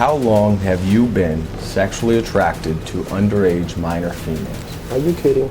How long have you been sexually attracted to underage minor females? Are you kidding?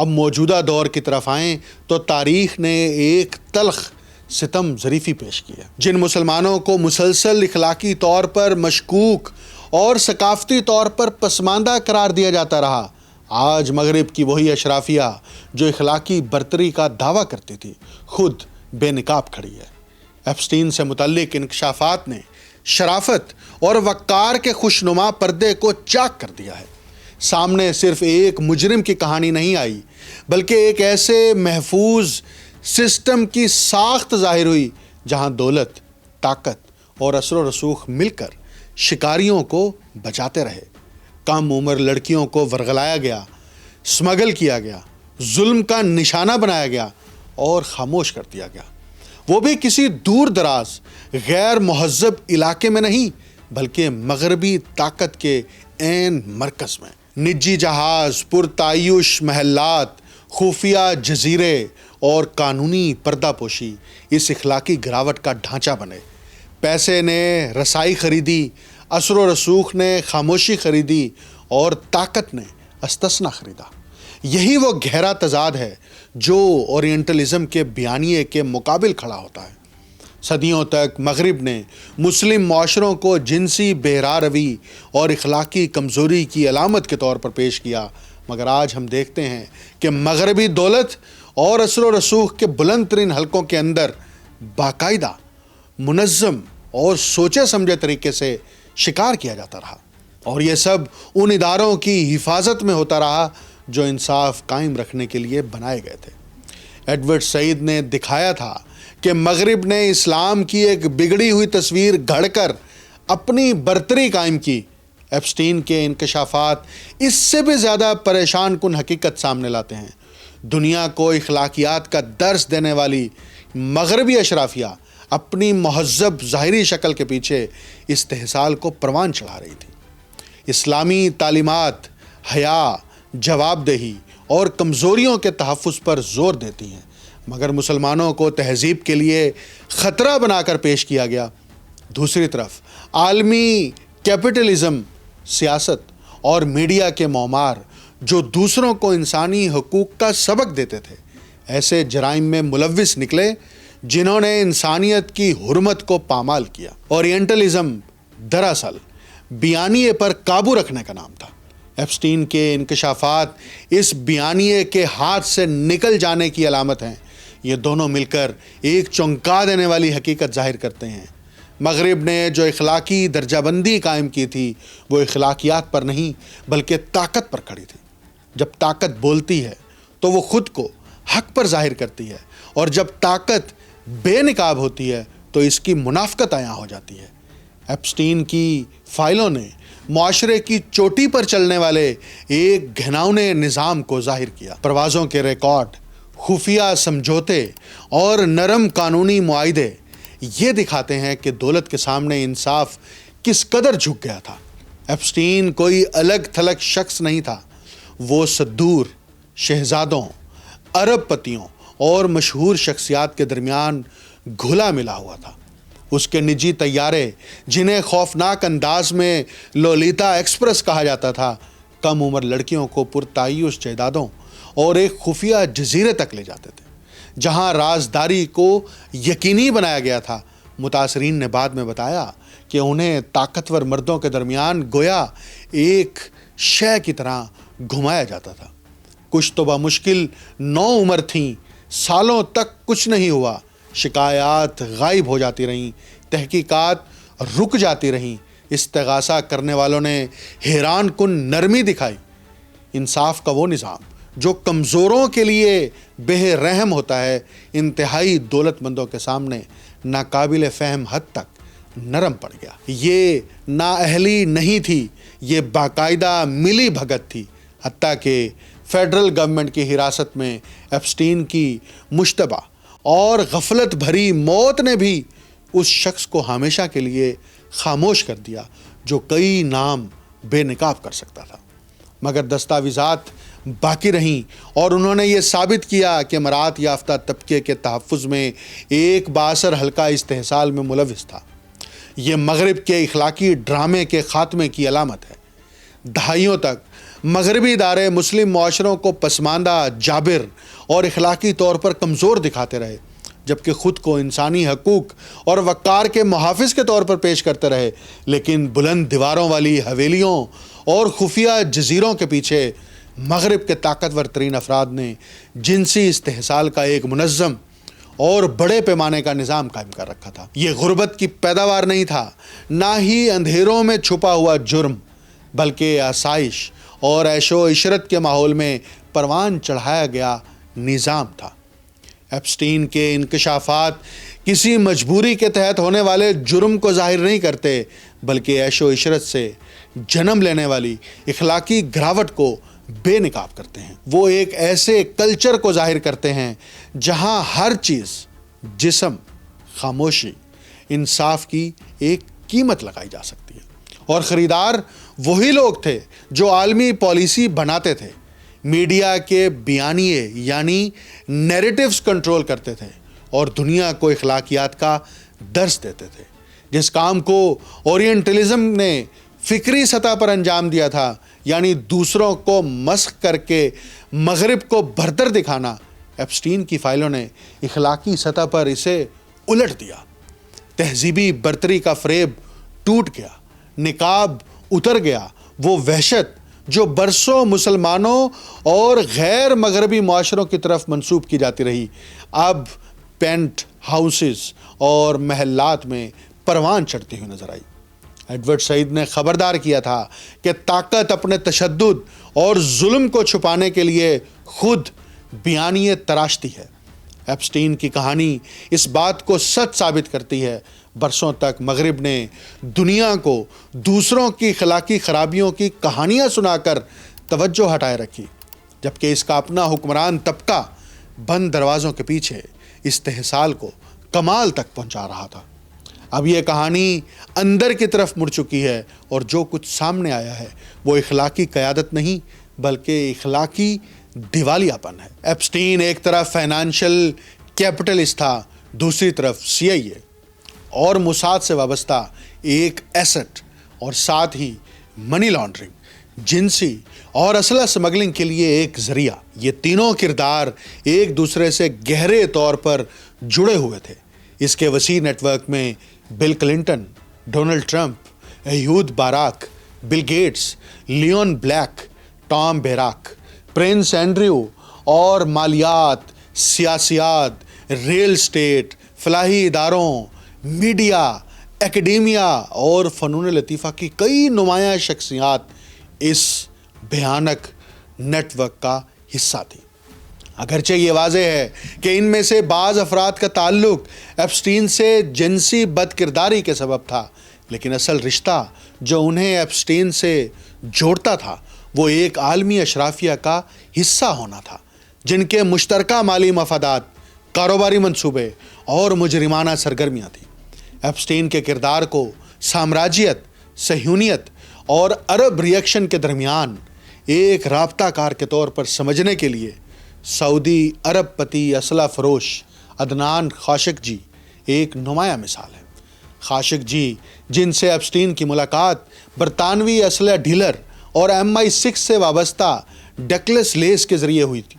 اب موجودہ دور کی طرف آئیں تو تاریخ نے ایک تلخ ستم ظریفی پیش کی ہے۔ جن مسلمانوں کو مسلسل اخلاقی طور پر مشکوک اور ثقافتی طور پر پسماندہ قرار دیا جاتا رہا، آج مغرب کی وہی اشرافیہ جو اخلاقی برتری کا دعویٰ کرتی تھی خود بے نقاب کھڑی ہے۔ ایپسٹین سے متعلق انکشافات نے شرافت اور وقار کے خوشنما پردے کو چاک کر دیا ہے۔ سامنے صرف ایک مجرم کی کہانی نہیں آئی، بلکہ ایک ایسے محفوظ سسٹم کی ساخت ظاہر ہوئی جہاں دولت، طاقت اور اثر و رسوخ مل کر شکاریوں کو بچاتے رہے۔ کم عمر لڑکیوں کو ورغلایا گیا، سمگل کیا گیا، ظلم کا نشانہ بنایا گیا اور خاموش کر دیا گیا، وہ بھی کسی دور دراز غیر مہذب علاقے میں نہیں بلکہ مغربی طاقت کے عین مرکز میں۔ نجی جہاز، پرتعیش محلات، خفیہ جزیرے اور قانونی پردہ پوشی اس اخلاقی گراوٹ کا ڈھانچہ بنے۔ پیسے نے رسائی خریدی، اثر و رسوخ نے خاموشی خریدی اور طاقت نے استثنا خریدا۔ یہی وہ گہرا تضاد ہے جو اورینٹلزم کے بیانیے کے مقابل کھڑا ہوتا ہے۔ صدیوں تک مغرب نے مسلم معاشروں کو جنسی بہرا روی اور اخلاقی کمزوری کی علامت کے طور پر پیش کیا، مگر آج ہم دیکھتے ہیں کہ مغربی دولت اور اثر و رسوخ کے بلند ترین حلقوں کے اندر باقاعدہ، منظم اور سوچے سمجھے طریقے سے شکار کیا جاتا رہا، اور یہ سب ان اداروں کی حفاظت میں ہوتا رہا جو انصاف قائم رکھنے کے لیے بنائے گئے تھے۔ ایڈورڈ سعید نے دکھایا تھا کہ مغرب نے اسلام کی ایک بگڑی ہوئی تصویر گھڑ کر اپنی برتری قائم کی۔ ایپسٹین کے انکشافات اس سے بھی زیادہ پریشان کن حقیقت سامنے لاتے ہیں۔ دنیا کو اخلاقیات کا درس دینے والی مغربی اشرافیہ اپنی مہذب ظاہری شکل کے پیچھے استحصال کو پروان چڑھا رہی تھی۔ اسلامی تعلیمات حیا، جواب دہی اور کمزوریوں کے تحفظ پر زور دیتی ہیں، مگر مسلمانوں کو تہذیب کے لیے خطرہ بنا کر پیش کیا گیا۔ دوسری طرف عالمی کیپٹلزم، سیاست اور میڈیا کے معمار جو دوسروں کو انسانی حقوق کا سبق دیتے تھے، ایسے جرائم میں ملوث نکلے جنہوں نے انسانیت کی حرمت کو پامال کیا۔ اورینٹلزم دراصل بیانیے پر قابو رکھنے کا نام تھا۔ ایپسٹین کے انکشافات اس بیانیے کے ہاتھ سے نکل جانے کی علامت ہیں۔ یہ دونوں مل کر ایک چونکا دینے والی حقیقت ظاہر کرتے ہیں۔ مغرب نے جو اخلاقی درجہ بندی قائم کی تھی وہ اخلاقیات پر نہیں بلکہ طاقت پر کھڑی تھی۔ جب طاقت بولتی ہے تو وہ خود کو حق پر ظاہر کرتی ہے، اور جب طاقت بے نقاب ہوتی ہے تو اس کی منافقت عیاں ہو جاتی ہے۔ ایپسٹین کی فائلوں نے معاشرے کی چوٹی پر چلنے والے ایک گھناؤنے نظام کو ظاہر کیا۔ پروازوں کے ریکارڈ، خفیہ سمجھوتے اور نرم قانونی معاہدے یہ دکھاتے ہیں کہ دولت کے سامنے انصاف کس قدر جھک گیا تھا۔ ایپسٹین کوئی الگ تھلگ شخص نہیں تھا، وہ صدور شہزادوں، ارب پتیوں اور مشہور شخصیات کے درمیان گھلا ملا ہوا تھا۔ اس کے نجی طیارے، جنہیں خوفناک انداز میں لولیتا ایکسپریس کہا جاتا تھا، کم عمر لڑکیوں کو پرتعیش جائیدادوں اور ایک خفیہ جزیرے تک لے جاتے تھے جہاں رازداری کو یقینی بنایا گیا تھا۔ متاثرین نے بعد میں بتایا کہ انہیں طاقتور مردوں کے درمیان گویا ایک شے کی طرح گھمایا جاتا تھا۔ کچھ تو بمشکل 9 عمر تھیں، سالوں تک کچھ نہیں ہوا، شکایات غائب ہو جاتی رہیں، تحقیقات رک جاتی رہیں، استغاثہ کرنے والوں نے حیران کن نرمی دکھائی۔ انصاف کا وہ نظام جو کمزوروں کے لیے بے رحم ہوتا ہے، انتہائی دولت مندوں کے سامنے ناقابل فہم حد تک نرم پڑ گیا۔ یہ نااہلی نہیں تھی، یہ باقاعدہ ملی بھگت تھی، حتیٰ کہ فیڈرل گورنمنٹ کی حراست میں ایپسٹین کی مشتبہ اور غفلت بھری موت نے بھی اس شخص کو ہمیشہ کے لیے خاموش کر دیا جو کئی نام بے نقاب کر سکتا تھا۔ مگر دستاویزات باقی رہیں اور انہوں نے یہ ثابت کیا کہ مراعات یافتہ طبقے کے تحفظ میں ایک بااثر حلقہ استحصال میں ملوث تھا۔ یہ مغرب کے اخلاقی ڈرامے کے خاتمے کی علامت ہے۔ دہائیوں تک مغربی ادارے مسلم معاشروں کو پسماندہ، جابر اور اخلاقی طور پر کمزور دکھاتے رہے، جبکہ خود کو انسانی حقوق اور وقار کے محافظ کے طور پر پیش کرتے رہے، لیکن بلند دیواروں والی حویلیوں اور خفیہ جزیروں کے پیچھے مغرب کے طاقتور ترین افراد نے جنسی استحصال کا ایک منظم اور بڑے پیمانے کا نظام قائم کر رکھا تھا۔ یہ غربت کی پیداوار نہیں تھا، نہ ہی اندھیروں میں چھپا ہوا جرم، بلکہ آسائش اور عیش و عشرت کے ماحول میں پروان چڑھایا گیا نظام تھا۔ ایپسٹین کے انکشافات کسی مجبوری کے تحت ہونے والے جرم کو ظاہر نہیں کرتے، بلکہ عیش و عشرت سے جنم لینے والی اخلاقی گراوٹ کو بے نقاب کرتے ہیں۔ وہ ایک ایسے کلچر کو ظاہر کرتے ہیں جہاں ہر چیز، جسم، خاموشی، انصاف کی ایک قیمت لگائی جا سکتی ہے، اور خریدار وہی لوگ تھے جو عالمی پالیسی بناتے تھے، میڈیا کے بیانیے یعنی نیریٹیوز کنٹرول کرتے تھے، اور دنیا کو اخلاقیات کا درس دیتے تھے۔ جس کام کو اورینٹلزم نے فکری سطح پر انجام دیا تھا، یعنی دوسروں کو مسخ کر کے مغرب کو برتر دکھانا، ایپسٹین کی فائلوں نے اخلاقی سطح پر اسے الٹ دیا۔ تہذیبی برتری کا فریب ٹوٹ گیا، نقاب اتر گیا۔ وہ وحشت جو برسوں مسلمانوں اور غیر مغربی معاشروں کی طرف منسوب کی جاتی رہی، اب پینٹ ہاؤسز اور محلات میں پروان چڑھتی ہوئی نظر آئی۔ ایڈورڈ سعید نے خبردار کیا تھا کہ طاقت اپنے تشدد اور ظلم کو چھپانے کے لیے خود بیانیے تراشتی ہے۔ ایپسٹین کی کہانی اس بات کو سچ ثابت کرتی ہے۔ برسوں تک مغرب نے دنیا کو دوسروں کی اخلاقی خرابیوں کی کہانیاں سنا کر توجہ ہٹائے رکھی، جبکہ اس کا اپنا حکمران طبقہ بند دروازوں کے پیچھے استحصال کو کمال تک پہنچا رہا تھا۔ اب یہ کہانی اندر کی طرف مڑ چکی ہے، اور جو کچھ سامنے آیا ہے وہ اخلاقی قیادت نہیں بلکہ اخلاقی دیوالیاپن ہے۔ ایپسٹین ایک طرف فائنانشل کیپٹلسٹ تھا، دوسری طرف CIA اور موساد سے وابستہ ایک ایسٹ، اور ساتھ ہی منی لانڈرنگ، جنسی اور اسلحہ سمگلنگ کے لیے ایک ذریعہ۔ یہ تینوں کردار ایک دوسرے سے گہرے طور پر جڑے ہوئے تھے۔ اس کے وسیع نیٹ ورک میں Bill Clinton, Donald Trump, Ehud Barak, Bill Gates, Leon Black, Tom Barrack, Prince Andrew, اور مالیات، سیاسیات، ریل اسٹیٹ، فلاحی اداروں، میڈیا، اکیڈیمیا اور فنون لطیفہ کی کئی نمایاں شخصیات اس بھیانک نیٹ ورک کا حصہ تھی۔ اگرچہ یہ واضح ہے کہ ان میں سے بعض افراد کا تعلق ایپسٹین سے جنسی بد کرداری کے سبب تھا، لیکن اصل رشتہ جو انہیں ایپسٹین سے جوڑتا تھا وہ ایک عالمی اشرافیہ کا حصہ ہونا تھا، جن کے مشترکہ مالی مفادات، کاروباری منصوبے اور مجرمانہ سرگرمیاں تھیں۔ ایپسٹین کے کردار کو سامراجیت، صہیونیت اور عرب ریئیکشن کے درمیان ایک رابطہ کار کے طور پر سمجھنے کے لیے سعودی عرب پتی اسلحہ فروش عدنان خاشقجی ایک نمایاں مثال ہے۔ خاشقجی، جن سے ایپسٹین کی ملاقات برطانوی اسلحہ ڈیلر اور MI6 سے وابستہ ڈگلس لیس کے ذریعے ہوئی تھی،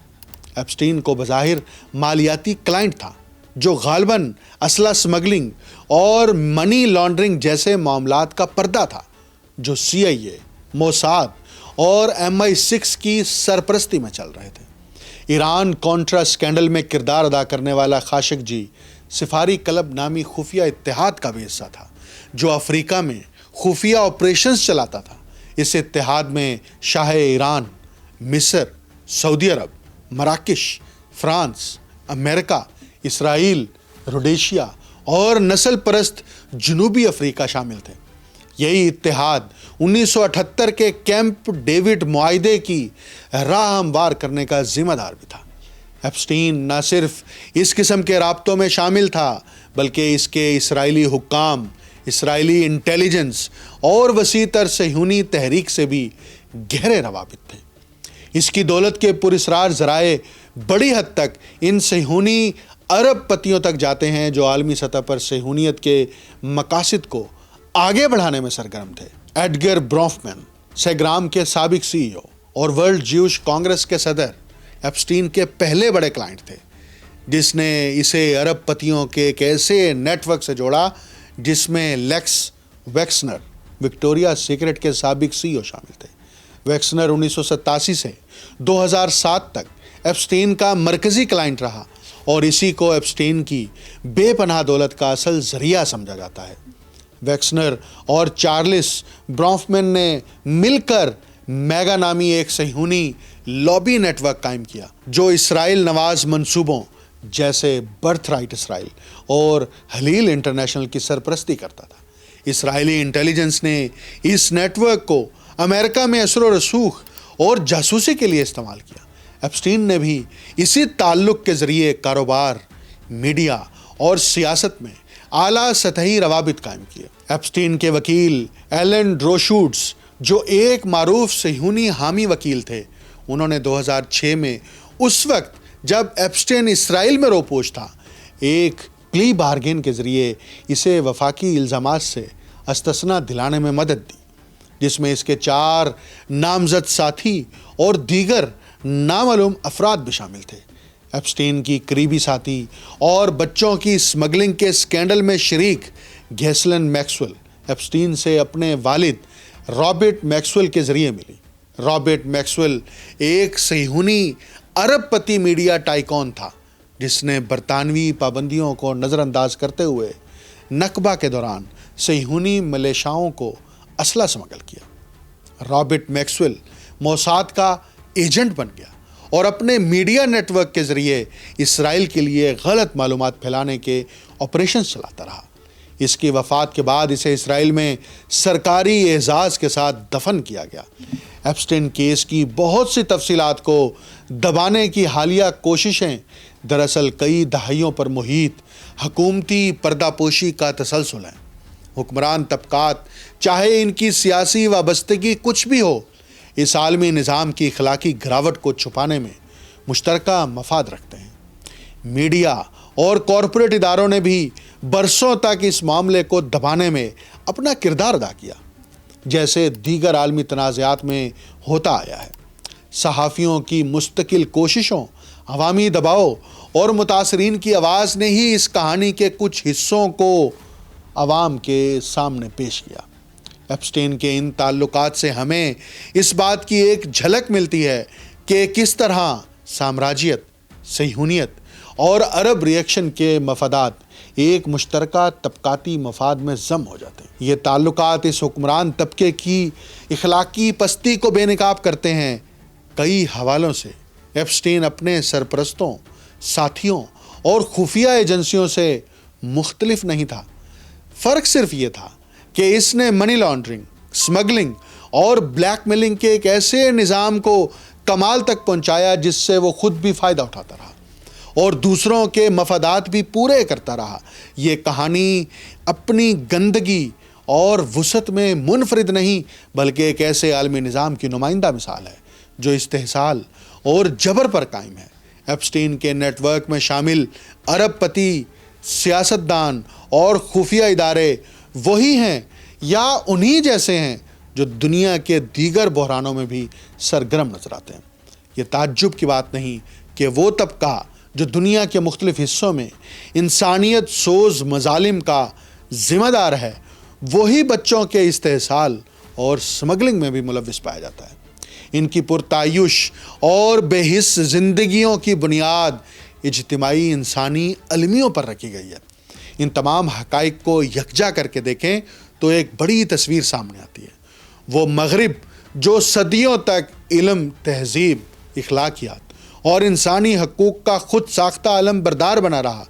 ایپسٹین کو بظاہر مالیاتی کلائنٹ تھا جو غالباً اسلحہ سمگلنگ اور منی لانڈرنگ جیسے معاملات کا پردہ تھا، جو CIA، موساد اور MI6 کی سرپرستی میں چل رہے تھے۔ ایران کونٹرا اسکینڈل میں کردار ادا کرنے والا خاشقجی سفاری کلب نامی خفیہ اتحاد کا بھی حصہ تھا، جو افریقہ میں خفیہ آپریشنز چلاتا تھا۔ اس اتحاد میں شاہ ایران، مصر، سعودی عرب، مراکش، فرانس، امریکہ، اسرائیل، روڈیشیا اور نسل پرست جنوبی افریقہ شامل تھے۔ یہی اتحاد 1978 کے کیمپ ڈیوڈ معاہدے کی راہ ہموار کرنے کا ذمہ دار بھی تھا۔ ایپسٹین نہ صرف اس قسم کے رابطوں میں شامل تھا، بلکہ اس کے اسرائیلی حکام، اسرائیلی انٹیلیجنس اور وسیع تر صہیونی تحریک سے بھی گہرے روابط تھے۔ اس کی دولت کے پراسرار ذرائع بڑی حد تک ان صہیونی عرب پتیوں تک جاتے ہیں جو عالمی سطح پر صہیونیت کے مقاصد کو آگے بڑھانے میں سرگرم تھے۔ ایڈگر برونفمن، سیگرام کے سابق CEO اور ورلڈ جیوش کانگریس کے صدر ایپسٹین کے پہلے بڑے کلائنٹ تھے، جس نے اسے عرب پتیوں کے ایک ایسے نیٹ ورک سے جوڑا جس میں لیکس ویکسنر، وکٹوریا سیکرٹ کے سابق سی ای او شامل تھے۔ ویکسنر 1987 سے 2007 تک ایپسٹین کا مرکزی کلائنٹ رہا اور اسی کو ایپسٹین کی بے پناہ دولت کا اصل ذریعہ سمجھا جاتا ہے۔ ویکسنر اور چارلس برانفمین نے مل کر میگا نامی ایک صہیونی لابی نیٹ ورک قائم کیا جو اسرائیل نواز منصوبوں جیسے برتھ رائٹ اسرائیل اور حلیل انٹرنیشنل کی سرپرستی کرتا تھا۔ اسرائیلی انٹیلیجنس نے اس نیٹ ورک کو امریکہ میں اثر و رسوخ اور جاسوسی کے لیے استعمال کیا۔ ایپسٹین نے بھی اسی تعلق کے ذریعے کاروبار، میڈیا اور سیاست میں اعلیٰ سطحی روابط قائم کیے۔ ایپسٹین کے وکیل ایلن ڈروشوٹس، جو ایک معروف صہیونی حامی وکیل تھے، انہوں نے 2006 میں اس وقت جب ایپسٹین اسرائیل میں روپوش تھا، ایک پلی بارگین کے ذریعے اسے وفاقی الزامات سے استثناء دلانے میں مدد دی، جس میں اس کے 4 نامزد ساتھی اور دیگر نامعلوم افراد بھی شامل تھے۔ ایپسٹین کی قریبی ساتھی اور بچوں کی اسمگلنگ کے اسکینڈل میں شریک گھیسلن میکسویل ایپسٹین سے اپنے والد رابرٹ میکسویل کے ذریعے ملی۔ رابرٹ میکسویل ایک صہیونی عرب پتی میڈیا ٹائکون تھا جس نے برطانوی پابندیوں کو نظر انداز کرتے ہوئے نکبہ کے دوران صہیونی ملیشیاؤں کو اسلحہ اسمگل کیا۔ رابرٹ میکسویل موساد کا ایجنٹ بن گیا اور اپنے میڈیا نیٹ ورک کے ذریعے اسرائیل کے لیے غلط معلومات پھیلانے کے آپریشن چلاتا رہا۔ اس کی وفات کے بعد اسے اسرائیل میں سرکاری اعزاز کے ساتھ دفن کیا گیا۔ ایپسٹین کیس کی بہت سی تفصیلات کو دبانے کی حالیہ کوششیں دراصل کئی دہائیوں پر محیط حکومتی پردہ پوشی کا تسلسل ہیں۔ حکمران طبقات چاہے ان کی سیاسی وابستگی کچھ بھی ہو، اس عالمی نظام کی اخلاقی گراوٹ کو چھپانے میں مشترکہ مفاد رکھتے ہیں۔ میڈیا اور کارپوریٹ اداروں نے بھی برسوں تک اس معاملے کو دبانے میں اپنا کردار ادا کیا، جیسے دیگر عالمی تنازعات میں ہوتا آیا ہے۔ صحافیوں کی مستقل کوششوں، عوامی دباؤ اور متاثرین کی آواز نے ہی اس کہانی کے کچھ حصوں کو عوام کے سامنے پیش کیا۔ ایپسٹین کے ان تعلقات سے ہمیں اس بات کی ایک جھلک ملتی ہے کہ کس طرح سامراجیت، صہیونیت اور عرب ریئیکشن کے مفادات ایک مشترکہ طبقاتی مفاد میں ضم ہو جاتے ہیں۔ یہ تعلقات اس حکمران طبقے کی اخلاقی پستی کو بے نقاب کرتے ہیں۔ کئی حوالوں سے ایپسٹین اپنے سرپرستوں، ساتھیوں اور خفیہ ایجنسیوں سے مختلف نہیں تھا۔ فرق صرف یہ تھا کہ اس نے منی لانڈرنگ، اسمگلنگ اور بلیک میلنگ کے ایک ایسے نظام کو کمال تک پہنچایا جس سے وہ خود بھی فائدہ اٹھاتا رہا اور دوسروں کے مفادات بھی پورے کرتا رہا۔ یہ کہانی اپنی گندگی اور وسعت میں منفرد نہیں بلکہ ایک ایسے عالمی نظام کی نمائندہ مثال ہے جو استحصال اور جبر پر قائم ہے۔ ایپسٹین کے نیٹ ورک میں شامل عرب پتی، سیاستدان اور خفیہ ادارے وہی ہیں یا انہی جیسے ہیں جو دنیا کے دیگر بحرانوں میں بھی سرگرم نظر آتے ہیں۔ یہ تعجب کی بات نہیں کہ وہ طبقہ جو دنیا کے مختلف حصوں میں انسانیت سوز مظالم کا ذمہ دار ہے، وہی بچوں کے استحصال اور سمگلنگ میں بھی ملوث پایا جاتا ہے۔ ان کی پرتعیش اور بے حس زندگیوں کی بنیاد اجتماعی انسانی المیوں پر رکھی گئی ہے۔ ان تمام حقائق کو یکجا کر کے دیکھیں تو ایک بڑی تصویر سامنے آتی ہے۔ وہ مغرب جو صدیوں تک علم، تہذیب، اخلاقیات اور انسانی حقوق کا خود ساختہ علم بردار بنا رہا،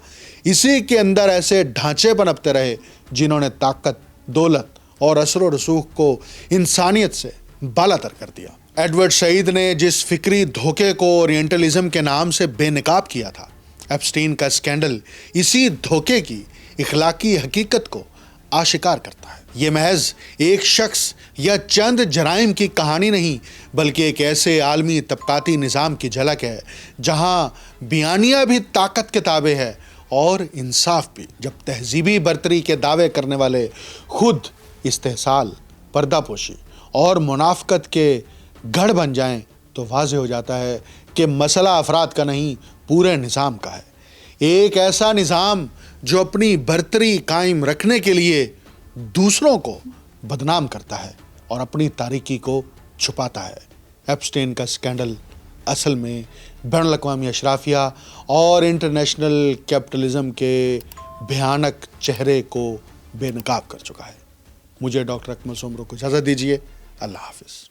اسی کے اندر ایسے ڈھانچے پنپتے رہے جنہوں نے طاقت، دولت اور اثر و رسوخ کو انسانیت سے بالا تر کر دیا۔ ایڈورڈ سعید نے جس فکری دھوکے کو اورینٹلزم کے نام سے بے نقاب کیا تھا، ایپسٹین کا اسکینڈل اسی دھوکے کی اخلاقی حقیقت کو آشکار کرتا ہے۔ یہ محض ایک شخص یا چند جرائم کی کہانی نہیں بلکہ ایک ایسے عالمی طبقاتی نظام کی جھلک ہے جہاں بیانیہ بھی طاقت کے تابع ہے اور انصاف بھی۔ جب تہذیبی برتری کے دعوے کرنے والے خود استحصال، پردہ پوشی اور منافقت کے گڑھ بن جائیں تو واضح ہو جاتا ہے کہ مسئلہ افراد کا نہیں پورے نظام کا ہے. ایک ایسا نظام جو اپنی برتری قائم رکھنے کے لیے دوسروں کو بدنام کرتا ہے اور اپنی تاریکی کو چھپاتا ہے. ایپسٹین کا اسکینڈل اصل میں بین الاقوامی اشرافیہ اور انٹرنیشنل کیپٹلزم کے بھیانک چہرے کو بے نقاب کر چکا ہے. مجھے ڈاکٹر اکمل سومرو کو اجازت دیجیے. اللہ حافظ.